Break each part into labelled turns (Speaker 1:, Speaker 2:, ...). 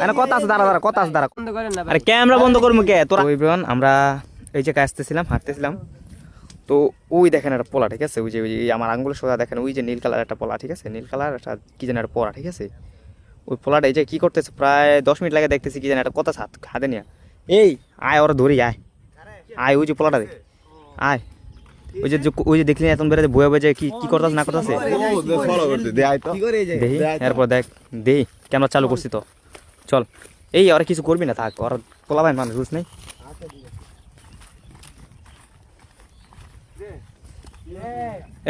Speaker 1: এখানে কথা আছে, দাঁড়া দাঁড়া, কথা আছে, দাঁড়া। আরে ক্যামেরা বন্ধ করবো কে তোরা? এভরিওয়ান, আমরা এই যে আসতেছিলাম, হাঁটতেছিলাম, তো ওই দেখেন একটা পোলা, ঠিক আছে, ওই যে আমার আঙ্গুলের সোজা দেখেন ওই যে নীল কালার একটা পোলা, ঠিক আছে, নীল কালার একটা কি যেন একটা পোলা, ঠিক আছে। ওই পোলাটা এই যে কি করতেছে, প্রায় 10 মিনিট লাগে দেখতেছি কি যেন একটা কথা হাতে নিয়ে। এই আয়, ওরা ধরি আয় আয়, ওই যে পোলাটা দেখ, আয়। ওই যে দেখলি এত বেড়ে বয়ে বয়ে কি কি করতেছে না করতেছে, দেখি এরপর দেখ, দেই ক্যামেরা চালু করছি তো, চল। এই ওরা কিছু করবি না, থাক, ওরা পোলা ভাই মানুষ বুঝ নেই।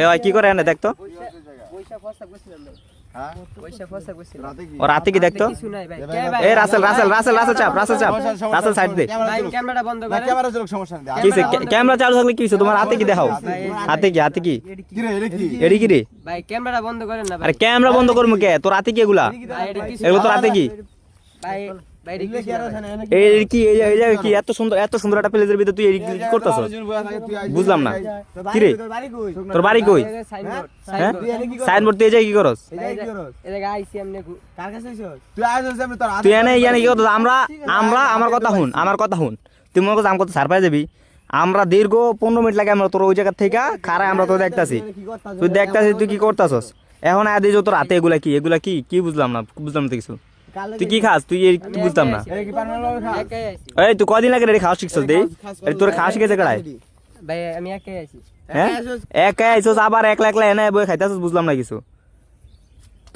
Speaker 1: এ ভাই কি করে এনে দেখ তো, ও রাতে কি দেখতো? এ রাসেল রাসেল রাসেল রাসেল চাপ, রাসেল চাপ, রাসেল সাইড দে। ক্যামেরা চালু থাকলে কি হইছে তোমার? হাতে কি দেখাও? হাতে কি, হাতে কি এডি কি রে ভাই? ক্যামেরা বন্ধ করেন না ভাই। আরে ক্যামেরা বন্ধ করবো কে? তোর হাতে কি এগুলা? এগুলো তোর হাতে কি ভাই? এই কি কি এত সুন্দর, এত সুন্দর একটা প্লেসের ভিতরে তুই কি করতেছস? বুঝলাম না কি রে, তোর বাড়ি কই? হ্যাঁ সাইনবোর্ড তুই যাই কি করস? তুই এনে ইয়ানে কি করছিস? আমরা আমরা আমার কথা শুন, আমার কথা শুন, তুই মনে করছিস আমাকে সারপ্রাইজ দিবি? আমরা দীর্ঘ 15 মিনিট লাগে আমরা তোর ওই জায়গা থেকে খারায় আমরা তো দেখতাছি, তুই দেখতাছিস তুই কি করতেছস। এখন আয় দিয়েছ তোর হাতে এগুলা কি, এগুলা কি কি বুঝলাম না, বুঝলাম না কিছু। তুই কি খাস? তুই বুঝতাম না। এই তুই কদিন আগে রে খাওয়া শিখছস? দেই তোর খাওয়া শিখেছে কেডায়?
Speaker 2: ভাই আমি একাই আছি।
Speaker 1: হ্যাঁ একাই আইছস, আবার একলা একলা এনে বই খাইতাছস, বুঝলাম না কিছু।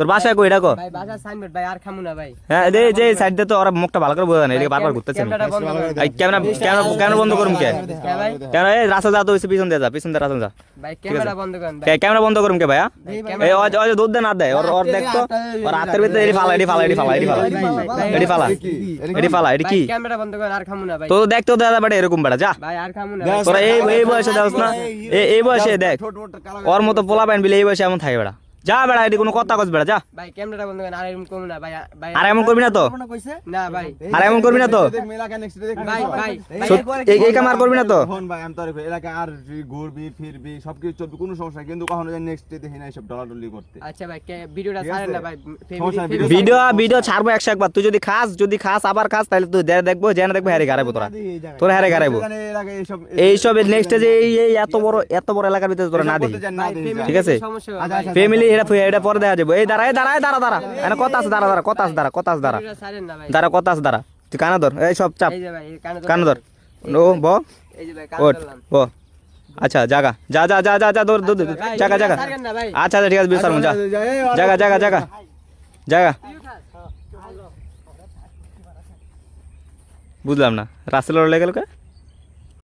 Speaker 1: তোর বাসা কই এটা কো?
Speaker 2: ভাই বাসা সাইনবোর্ড ভাই, আর খামু না ভাই।
Speaker 1: হ্যাঁ দে যে সাইড দে তো, ওরা মুখটা ভালো করে বোঝা না, এদিকে বারবার ঘুরতেছে। এই ক্যামেরা ক্যামেরা ক্যামেরা বন্ধ করুম কে? কেন এই রাসেল যা তো হইছে, পিছন দিয়ে যা, পিছন দিয়ে রাসেল যা।
Speaker 2: ভাই ক্যামেরা বন্ধ করেন ভাই।
Speaker 1: ক্যামেরা বন্ধ করুম কে ভাইয়া? এই ওই দুধ দে না দেয়, ওর দেখ তো, ওর হাতের ভিতরে এডি ফালা, এডি ফালা, এডি ফালা, এডি ফালা, এডি ফালা, এডি ফালা, এডি কি?
Speaker 2: ক্যামেরা বন্ধ করেন, আর খামু না ভাই।
Speaker 1: তো দেখ তো দাদা বেটা এরকম বেটা, যা
Speaker 2: ভাই আর খামু না।
Speaker 1: তোরা এই বয়সে যাস না, এই বয়সে দেখ ওর মতো পোলা পাইন বিলে এই বয়সে এমন থাকে বেটা, যা বেটা, এটি কোনো কথা কস বেটা, যা।
Speaker 2: ভাই ক্যামেরাটা বন্ধ করেন, আর এরকম করব না ভাই। ভাই
Speaker 1: আর এমন করবি না তো?
Speaker 2: না ভাই,
Speaker 1: আর এমন করবি না তো?
Speaker 2: ভাই ভাই
Speaker 1: এই কাম আর করবি না তো?
Speaker 3: ফোন ভাই আমি তোর এলাকা আর ঘুরবি ফিরবি সবকিছু চলবে, কোনো সমস্যা, কিন্তু কখনো যেন নেক্সট ডে দেখি না এইসব ডলাডলি করতে।
Speaker 2: আচ্ছা ভাই ভিডিওটা ছাড়েন না ভাই।
Speaker 1: ভিডিও ছাড়বো 100 একবার, তুই যদি খাস আবার খাস, তাহলে তুই দেখবো জেনে দেখবো হ্যারে গাড়াইবো, তোরা হ্যারে গাড়াইবো এইসব নেক্সট যে এই এত বড় এলাকার ভিতরে তোরা না দেখি, ঠিক আছে? ফ্যামিলি এটা পরে দেখা যাবে। এই দাঁড়া দাঁড়া দাঁড়া, এখানে কথা আছে, দাঁড়া দাঁড়া, কথা আছে, দাঁড়া, কথা আছে, দাঁড়া
Speaker 2: ছাড়েন না ভাই।
Speaker 1: দাঁড়া, কথা আছে, দাঁড়া, তুই কানা ধর, এই সব চাপ
Speaker 2: এই যে ভাই
Speaker 1: কানা ধর, ও ব
Speaker 2: এই যে ভাই
Speaker 1: ওঠ ব। আচ্ছা জাগা, যা যা যা যা যা, দৌড় দৌড়, জাগা জাগা। আচ্ছা আচ্ছা ঠিক আছে, বিশাল যা, জাগা জাগা জাগা জাগা। বুঝলাম না রাসেল লেগে গেল কে?